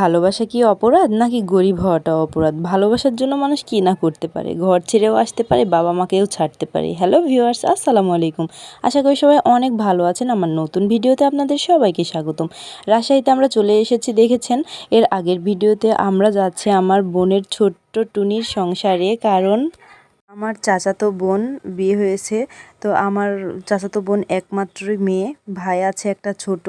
ভালোবাসা কি অপরাধ নাকি গরিব হওয়াটা অপরাধ? ভালোবাসার জন্য মানুষ কী না করতে পারে, ঘর ছেড়েও আসতে পারে, বাবা মাকেও ছাড়তে পারে। হ্যালো ভিউয়ার্স, আসসালামু আলাইকুম। আশা করি সবাই অনেক ভালো আছেন। আমার নতুন ভিডিওতে আপনাদের সবাইকে স্বাগতম। রাজশাহীতে আমরা চলে এসেছি, দেখেছেন এর আগের ভিডিওতে। আমরা যাচ্ছি আমার বোনের ছোট্ট টুনির সংসারে, কারণ আমার চাচাতো বোন বিয়ে হয়েছে। তো আমার চাচাতো বোন একমাত্রই মেয়ে, ভাই আছে একটা ছোট।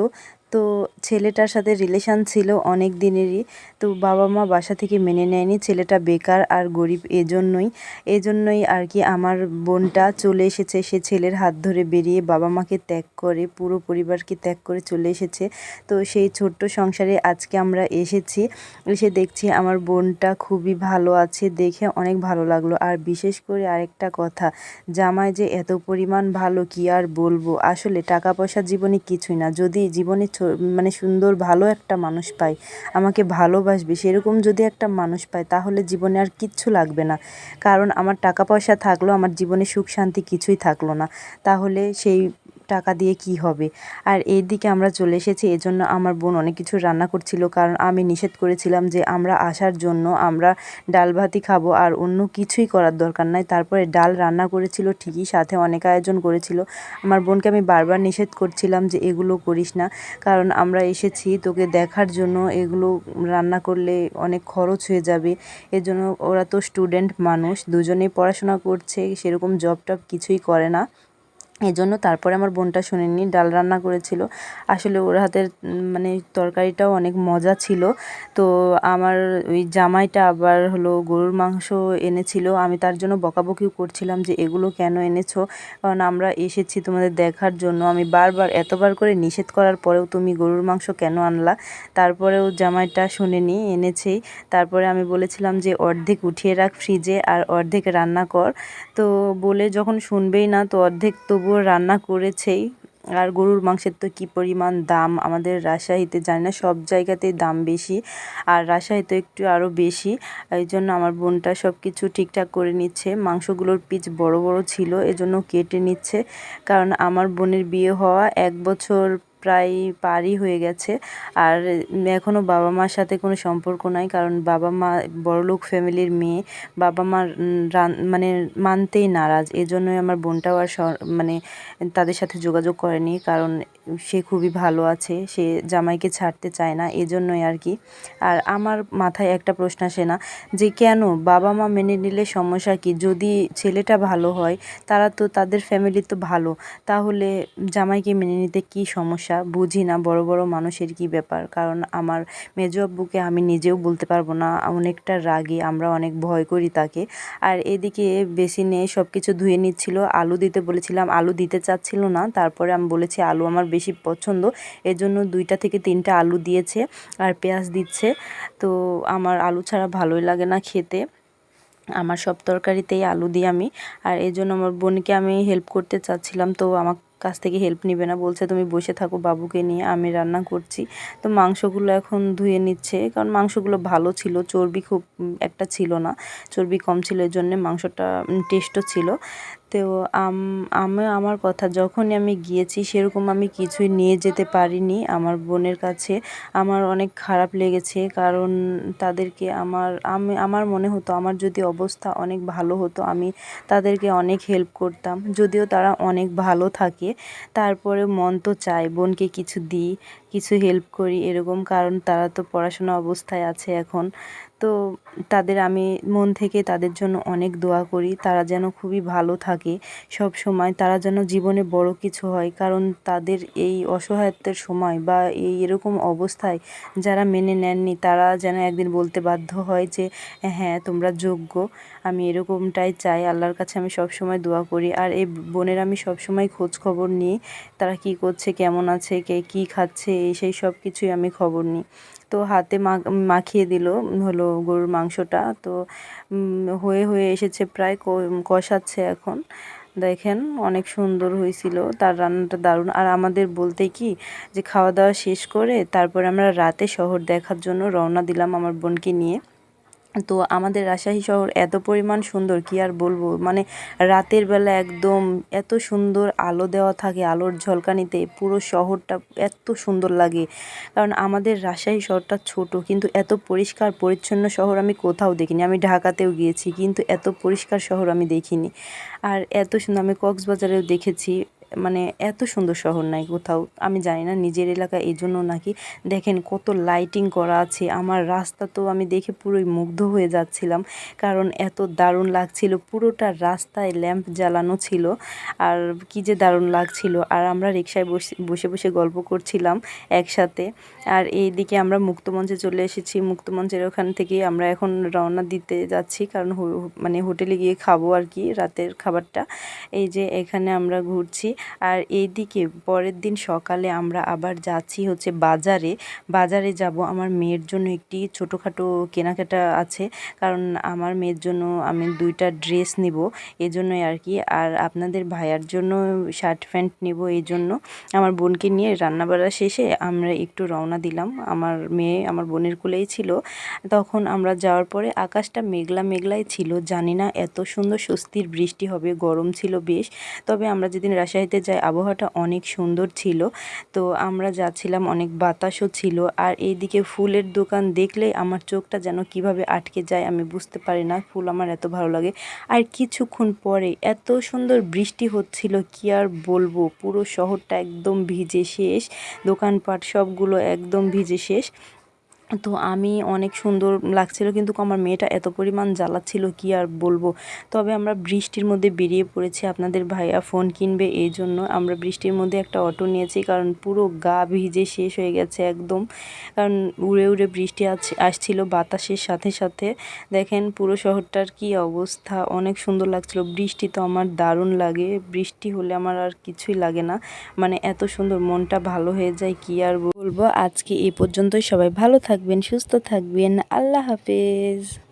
তো ছেলেটার সাথে রিলেশান ছিল অনেক দিনেরই। তো বাবা মা বাসা থেকে মেনে নেয়নি, ছেলেটা বেকার আর গরিব, এজন্যই আর কি আমার বোনটা চলে এসেছে। সে ছেলের হাত ধরে বেরিয়ে বাবা মাকে ত্যাগ করে, পুরো পরিবারকে ত্যাগ করে চলে এসেছে। তো সেই ছোট্ট সংসারে আজকে আমরা এসেছি। এসে দেখছি আমার বোনটা খুবই ভালো আছে, দেখে অনেক ভালো লাগলো। আর বিশেষ করে আরেকটা কথা, জামাই যে এত পরিমাণ ভালো কি আর বলবো। আসলে টাকা পয়সা জীবনে কিছুই না, যদি জীবনে মানে সুন্দর ভালো একটা মানুষ পাই, আমাকে ভালোবাসবে সেরকম যদি একটা মানুষ পাই, তাহলে জীবনে আর কিচ্ছু লাগবে না। কারণ আমার টাকা পয়সা থাকলেও আমার জীবনে সুখ শান্তি কিছুই থাকলো না, তাহলে সেই টাকা দিয়ে কি হবে। আর এইদিকে আমরা চলে এসেছি, এজন্য আমার বোন অনেক কিছু রান্না করছিল, কারণ আমি নিষেধ করেছিলাম যে আমরা আসার জন্য আমরা ডাল ভাতই খাবো, আর অন্য কিছুই করার দরকার নাই। তারপরে ডাল রান্না করেছিল ঠিকই, সাথে অনেক আয়োজন করেছিল। আমার বোনকে আমি বারবার নিষেধ করছিলাম যে এগুলো করিস না, কারণ আমরা এসেছি তোকে দেখার জন্য, এগুলো রান্না করলে অনেক খরচ হয়ে যাবে। এজন্য ওরা তো স্টুডেন্ট মানুষ, দুজনেই পড়াশোনা করছে, সেরকম জব টব কিছুই করে না। এজন্য তারপরে আমার বোনটা শোনেনি, ডাল রান্না করেছিল। আসলে ওর হাতের মানে তরকারিটাও অনেক মজা ছিল। তো আমার ওই জামাইটা আবার হলো গরুর মাংস এনেছিল। আমি তার জন্য বকাবকিও করছিলাম যে এগুলো কেন এনেছো, কারণ আমরা এসেছি তোমাদের দেখার জন্য। আমি বারবার এতবার করে নিষেধ করার পরেও তুমি গরুর মাংস কেন আনলা? তারপরেও জামাইটা শোনেনি, এনেছেই। তারপরে আমি বলেছিলাম যে অর্ধেক উঠিয়ে রাখ ফ্রিজে আর অর্ধেক রান্না কর। তো বলে যখন শুনবেই না, তো অর্ধেক তবুও রান্না করেছেই। আর গরুর মাংসের তো কী পরিমাণ দাম আমাদের রাজশাহীতে, জানি না সব জায়গাতেই দাম বেশি, আর রাজশাহীতে একটু আরও বেশি। এই জন্য আমার বোনটা সব কিছু ঠিকঠাক করে নিচ্ছে। মাংসগুলোর পিচ বড় বড় ছিল, এজন্য কেটে নিচ্ছে। কারণ আমার বোনের বিয়ে হওয়া 1 বছর প্রায় পারই হয়ে গেছে, আর এখনও বাবা মার সাথে কোনো সম্পর্ক নাই। কারণ বাবা মা বড়লোক ফ্যামিলির মেয়ে, বাবা মার মানে মানতেই নারাজ। এজন্যই আমার বোনটাও আর মানে তাদের সাথে যোগাযোগ করেনি, কারণ সে খুবই ভালো আছে, সে জামাইকে ছাড়তে চায় না, এজন্যই আর কি। আর আমার মাথায় একটা প্রশ্ন আসে না যে কেন বাবা মা মেনে নিলে সমস্যা কী? যদি ছেলেটা ভালো হয়, তারা তো তাদের ফ্যামিলি তো ভালো, তাহলে জামাইকে মেনে নিতে কী সমস্যা? বুঝি না বড় বড় মানুষের কী ব্যাপার। কারণ আমার মেজো আব্বুকে আমি নিজেও বলতে পারবো না, অনেকটা রাগী, আমরা অনেক ভয় করি তাকে। আর এদিকে বেসিনে সব কিছু ধুয়ে নিচ্ছিল, আলু দিতে বলেছিলাম, আলু দিতে চাচ্ছিল না। তারপরে আমি বলেছি আলু আমার বেশি পছন্দ, এজন্য 2টা থেকে 3টা আলু দিয়েছে আর পেঁয়াজ দিচ্ছে। তো আমার আলু ছাড়া ভালোই লাগে না খেতে, আমার সব তরকারিতেই আলু দিই আমি। আর এই জন্য আমার বোনকে আমি হেল্প করতে চাচ্ছিলাম, তো আমার কাছ থেকে হেল্প নিবে না, বলছে তুমি বসে থাকো বাবুকে নিয়ে, আমি রান্না করছি। তো মাংসগুলো এখন ধুয়ে নিচ্ছে, কারণ মাংসগুলো ভালো ছিল, চর্বি খুব একটা ছিল না, চর্বি কম ছিল, এর জন্যে মাংসটা টেস্টও ছিল। তো আমি আমার কথা, যখনই আমি গিয়েছি সেরকম আমি কিছুই নিয়ে যেতে পারিনি আমার বোনের কাছে। আমার অনেক খারাপ লেগেছে, কারণ তাদেরকে আমার মনে হতো আমার যদি অবস্থা অনেক ভালো হতো, আমি তাদেরকে অনেক হেল্প করতাম। যদিও তারা অনেক ভালো থাকে, তারপরে মন তো চায় বোনকে কিছু দিই, কিছু হেল্প করি এরকম, কারণ তারা তো পড়াশোনা অবস্থায় আছে এখন। তো তাদের আমি মন থেকে তাদের জন্য অনেক দোয়া করি, তারা যেন খুবই ভালো থাকে সব সময়, তারা যেন জীবনে বড় কিছু হয়। কারণ তাদের এই অসহায়ত্বের সময় বা এই এরকম অবস্থায় যারা মেনে নেননি, তারা যেন একদিন বলতে বাধ্য হয় যে হ্যাঁ তোমরা যোগ্য। আমি এরকমটাই চাই, আল্লাহর কাছে আমি সব সময় দোয়া করি। আর এই বোনের আমি সব সময় খোঁজ খবর নিই, তারা কি করছে, কেমন আছে, কে কী খাচ্ছে, এই সেই সব কিছুই আমি খবর নিই। তো হাতে মাখিয়ে দিল হলো গরুর মাংসটা, তো হয়ে হয়ে এসেছে প্রায়, কষাচ্ছে এখন। দেখেন অনেক সুন্দর হয়েছিল, তার রান্নাটা দারুণ। আর আমাদের বলতে কি যে খাওয়া দাওয়া শেষ করে তারপরে আমরা রাতে শহর দেখার জন্য রওনা দিলাম আমার বোনকে নিয়ে। তো আমাদের রাজশাহী শহর এত পরিমাণ সুন্দর কি আর বলবো, মানে রাতের বেলা একদম এত সুন্দর আলো দেওয়া থাকে, আলোর ঝলকানিতে পুরো শহরটা এত সুন্দর লাগে। কারণ আমাদের রাজশাহী শহরটা ছোট, কিন্তু এত পরিষ্কার পরিচ্ছন্ন শহর আমি কোথাও দেখিনি। আমি ঢাকাতেও গিয়েছি, কিন্তু এত পরিষ্কার শহর আমি দেখিনি। আর এত সুন্দর, আমি কক্সবাজারেও দেখেছি, মানে এত সুন্দর শহর নাই কোথাও। আমি জানি না নিজের এলাকা এই জন্য নাকি। দেখেন কত লাইটিং করা আছে, আমার রাস্তা তো আমি দেখে পুরোই মুগ্ধ হয়ে যাচ্ছিলাম, কারণ এত দারুণ লাগছিল। পুরোটা রাস্তায় ল্যাম্প জ্বালানো ছিল, আর কি যে দারুণ লাগছিল। আর আমরা রিকশায় বসে বসে বসে গল্প করছিলাম একসাথে। আর এইদিকে আমরা মুক্তমঞ্চে চলে এসেছি, মুক্তমঞ্চের ওখান থেকে আমরা এখন রওনা দিতে যাচ্ছি, কারণ মানে হোটেলে গিয়ে খাবো আর কি রাতের খাবারটা। এই যে এখানে আমরা ঘুরছি। আর এইদিকে পরের দিন সকালে আমরা আবার যাচ্ছি হচ্ছে বাজারে। বাজারে যাব, আমার মেয়ের জন্য একটি ছোটোখাটো কেনাকাটা আছে, কারণ আমার মেয়ের জন্য আমি 2টা ড্রেস নিব, এজন্যই আর কি। আর আপনাদের ভাইয়ার জন্য শার্ট প্যান্ট নেব, এই জন্য আমার বোনকে নিয়ে রান্নাবাড়া শেষে আমরা একটু রওনা দিলাম। আমার মেয়ে আমার বোনের কোলেই ছিল। তখন আমরা যাওয়ার পরে আকাশটা মেঘলা মেঘলাই ছিল, জানি না এত সুন্দর স্বস্তির বৃষ্টি হবে, গরম ছিল বেশ। তবে আমরা যেদিন রাজশাহীতে যাই আবহাওয়াটা অনেক সুন্দর ছিল। তো আমরা যাচ্ছিলাম, অনেক বাতাসও ছিল। আর এইদিকে ফুলের দোকান দেখলে আমার চোখটা যেন কিভাবে আটকে যায় আমি বুঝতে পারি না, ফুল আমার এত ভালো লাগে। আর কিছুক্ষণ পরে এত সুন্দর বৃষ্টি হচ্ছিল কি আর বলবো, পুরো শহরটা একদম ভিজে শেষ, দোকানপাট সবগুলো একদম ভিজে শেষ। তো আমি অনেক সুন্দর লাগছিল, কিন্তু আমার মেয়েটা এত পরিমাণ জ্বালাচ্ছিল কি আর বলবো। তবে আমরা বৃষ্টির মধ্যে বেরিয়ে পড়েছি, আপনাদের ভাইয়া ফোন কিনবে এই জন্য আমরা বৃষ্টির মধ্যে একটা অটো নিয়েছি, কারণ পুরো গা ভিজে শেষ হয়ে গেছে একদম। কারণ উড়ে উড়ে বৃষ্টি আসছিল বাতাসের সাথে সাথে। দেখেন পুরো শহরটার কি অবস্থা, অনেক সুন্দর লাগছিল। বৃষ্টি তো আমার দারুণ লাগে, বৃষ্টি হলে আমার আর কিছুই লাগে না, মানে এত সুন্দর মনটা ভালো হয়ে যায় কি আর বলবো। আজকে এই পর্যন্তই, সবাই ভালো থাকবেন, সুস্থ থাকবেন, আল্লাহ হাফেজ।